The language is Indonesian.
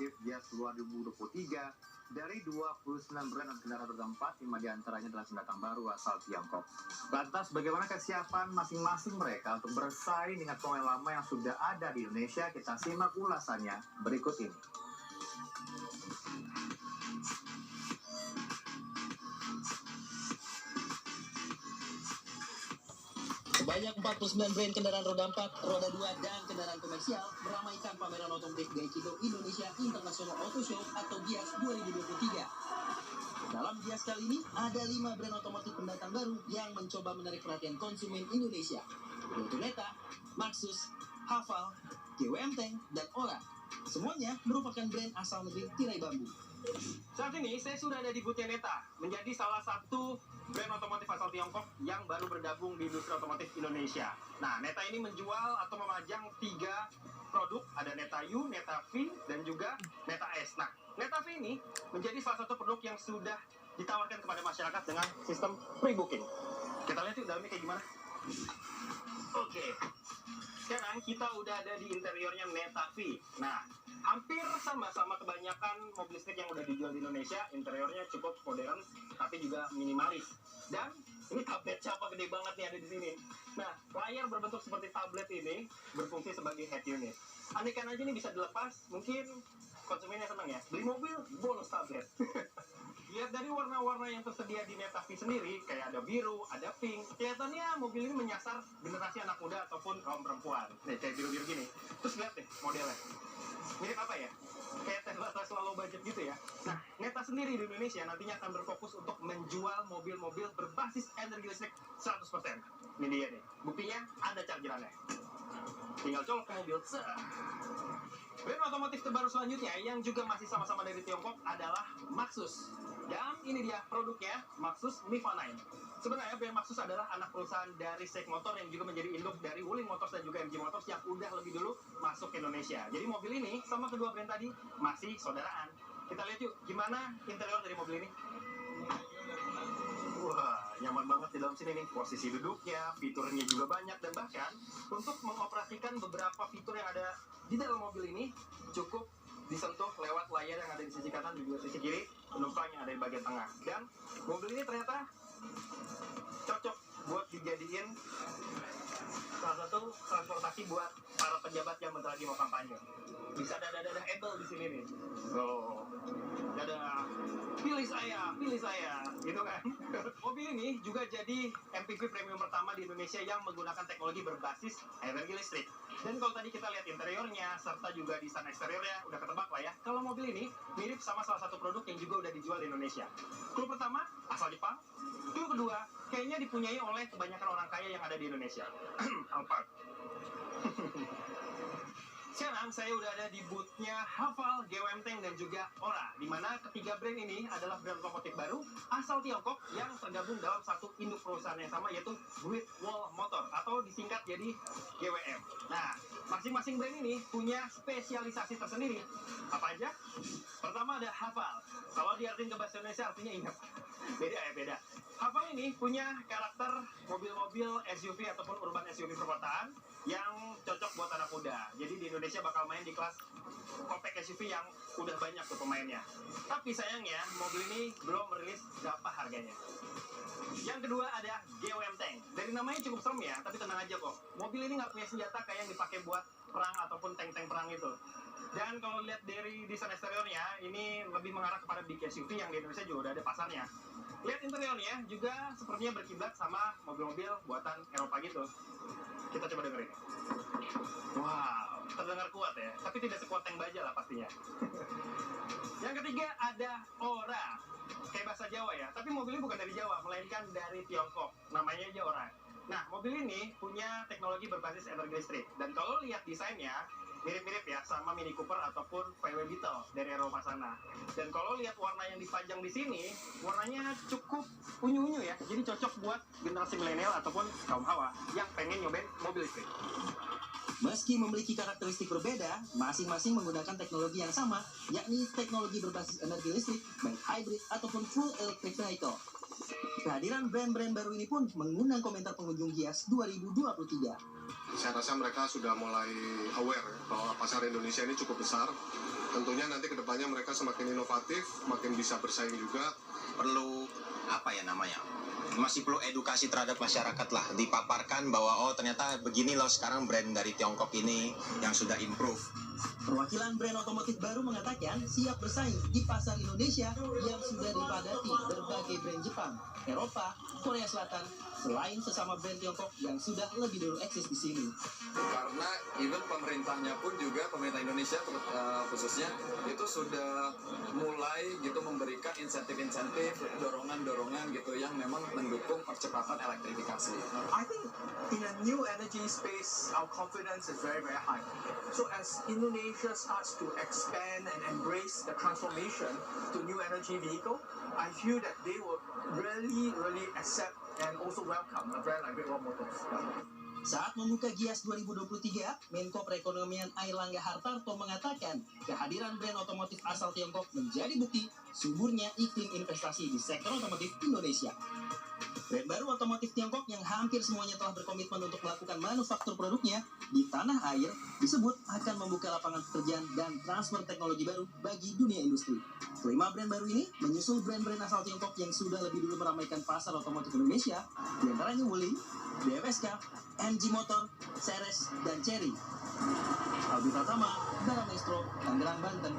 otomotif Gias 2023 dari 29 brand dan kendaraan roda 4, 5 diantaranya adalah pendatang baru asal Tiongkok. Lantas bagaimana kesiapan masing-masing mereka untuk bersaing dengan pemain lama yang sudah ada di Indonesia? Kita simak ulasannya berikut ini. Sebanyak 49 brand kendaraan roda 4, roda 2, dan kendaraan komersial meramaikan pameran otomotif Gaikindo Indonesia International Auto Show atau GIAS 2023. Dalam GIAS kali ini, ada 5 brand otomotif pendatang baru yang mencoba menarik perhatian konsumen Indonesia, yaitu Neta, Maxus, Haval, GWM Tank, dan Ora. Semuanya merupakan brand asal negeri tirai bambu. Saat ini saya sudah ada di boothnya Neta, menjadi salah satu brand otomotif asal Tiongkok yang baru bergabung di industri otomotif Indonesia. Nah, Neta ini menjual atau memajang 3 produk, ada Neta U, Neta V, dan juga Neta S. Nah, Neta V ini menjadi salah satu produk yang sudah ditawarkan kepada masyarakat dengan sistem pre-booking. Kita lihat yuk dalamnya kayak gimana. Oke. Sekarang kita udah ada di interiornya Neta V. Nah, hampir sama kebanyakan mobil listrik yang udah dijual di Indonesia. Interiornya cukup modern, tapi juga minimalis. Dan ini tablet siapa gede banget nih ada di sini. Nah, layar berbentuk seperti tablet ini berfungsi sebagai head unit. Andaikan aja ini bisa dilepas, mungkin konsumennya senang ya. Beli mobil, bonus tablet. Lihat dari warna-warna yang tersedia di Neta V sendiri, kayak ada biru, ada pink. Kelihatannya mobil ini menyasar generasi anak muda ataupun kaum perempuan. Nih, kayak biru-biru gini. Terus lihat deh modelnya. Mirip apa ya? Kayak Tesla low budget gitu ya. Nah, Neta sendiri di Indonesia nantinya akan berfokus untuk menjual mobil-mobil berbasis energi listrik 100%. Ini dia nih. Buktinya ada chargerannya. Tinggal colok ke mobil. Brand otomotif terbaru selanjutnya yang juga masih sama-sama dari Tiongkok adalah Maxus. Dan ini dia produknya, Maxus Niva 9. Sebenarnya brand Maxus adalah anak perusahaan dari Seik Motor yang juga menjadi induk dari Wuling Motors dan juga MG Motors yang udah lebih dulu masuk ke Indonesia. Jadi mobil ini sama kedua brand tadi masih saudaraan. Kita lihat yuk gimana interior dari mobil ini. Wah, nyaman banget di dalam sini nih. Posisi duduknya, fiturnya juga banyak, dan bahkan untuk mengoperasikan beberapa fitur yang ada di dalam mobil ini cukup disentuh lewat layar yang ada di sisi kanan dan juga sisi kiri, penumpang yang ada di bagian tengah. Dan mobil ini ternyata cocok buat dijadiin salah satu transportasi buat para pejabat yang bentar lagi mau kampanye. Bisa dadah able di sini nih. Oh, dadah. Pilih saya, gitu kan. Mobil ini juga jadi MPV premium pertama di Indonesia yang menggunakan teknologi berbasis energi listrik. Dan kalau tadi kita lihat interiornya, serta juga desain eksteriornya, udah ketebak lah ya. Kalau mobil ini mirip sama salah satu produk yang juga udah dijual di Indonesia. Clue pertama, asal Jepang. Clue kedua, kayaknya dipunyai oleh kebanyakan orang kaya yang ada di Indonesia. Alphard. Sekarang saya udah ada di boothnya Haval, GWM Tank, dan juga Ora, di mana ketiga brand ini adalah brand otomotif baru asal Tiongkok yang tergabung dalam satu induk perusahaan yang sama, yaitu Great Wall Motor atau disingkat jadi GWM. Nah, masing-masing brand ini punya spesialisasi tersendiri. Apa aja? Pertama ada Haval. Kalau diartikan ke bahasa Indonesia artinya ingat. Beda. Haval ini punya karakter mobil-mobil SUV ataupun urban SUV perkotaan yang cocok buat anak muda. Jadi di Indonesia bakal main di kelas compact SUV yang udah banyak tuh pemainnya. Tapi sayangnya mobil ini belum merilis berapa harganya. Yang kedua ada GWM Tank. Dari namanya cukup serem ya, tapi tenang aja kok. Mobil ini nggak punya senjata kayak yang dipakai buat perang ataupun tank-tank perang itu. Dan kalau lihat dari desain eksteriornya, ini lebih mengarah kepada big SUV yang di Indonesia juga udah ada pasarnya. Lihat interiornya juga sepertinya berkiblat sama mobil-mobil buatan Eropa gitu. Kita coba dengerin. Wow, terdengar kuat ya, tapi tidak sekuat tank baja lah pastinya. Yang ketiga ada Ora. Kayak bahasa Jawa ya, tapi mobil ini bukan dari Jawa, melainkan dari Tiongkok. Namanya aja Ora. Nah, mobil ini punya teknologi berbasis energi listrik. Dan kalau lihat desainnya, mirip-mirip ya sama Mini Cooper ataupun VW Beetle dari Eropa sana. Dan kalau lihat warna yang dipajang di sini, warnanya cukup unyu-unyu ya. Jadi cocok buat generasi milenial ataupun kaum hawa yang pengen nyobain mobil listrik. Meski memiliki karakteristik berbeda, masing-masing menggunakan teknologi yang sama, yakni teknologi berbasis energi listrik, baik hybrid ataupun full electric vehicle. Kehadiran brand-brand baru ini pun mengundang komentar pengunjung GIAS 2023. Saya rasa mereka sudah mulai aware bahwa pasar Indonesia ini cukup besar Tentunya nanti kedepannya mereka semakin inovatif, makin bisa bersaing juga. Perlu apa ya namanya, masih perlu edukasi terhadap masyarakat lah, dipaparkan bahwa oh ternyata begini loh sekarang brand dari Tiongkok ini yang sudah improve. Perwakilan brand otomotif baru mengatakan siap bersaing di pasar Indonesia yang sudah dipadati berbagai brand Jepang, Eropa, Korea Selatan, selain sesama brand Tiongkok yang sudah lebih dulu eksis di sini. Karena even pemerintahnya pun juga, pemerintah Indonesia khususnya itu sudah mulai gitu memberikan insentif-insentif, dorongan-dorongan gitu yang memang mendukung percepatan elektrifikasi. I think in a new energy space, our confidence is very, very high. So as Indonesia starts to expand and embrace the transformation to new energy vehicle, I feel that they will really, really accept and also welcome a brand like Great Wall Motors. Saat membuka GIAS 2023, Menko Perekonomian Airlangga Hartarto mengatakan kehadiran brand otomotif asal Tiongkok menjadi bukti suburnya iklim investasi di sektor otomotif Indonesia. Brand baru otomotif Tiongkok yang hampir semuanya telah berkomitmen untuk melakukan manufaktur produknya di tanah air disebut akan membuka lapangan pekerjaan dan transfer teknologi baru bagi dunia industri. Kelima brand baru ini menyusul brand-brand asal Tiongkok yang sudah lebih dulu meramaikan pasar otomotif Indonesia, diantaranya Wuling, DFSK, MG Motor, Ceres, dan Chery. Albi Pratama, Baramaestro, Tangerang, Banten.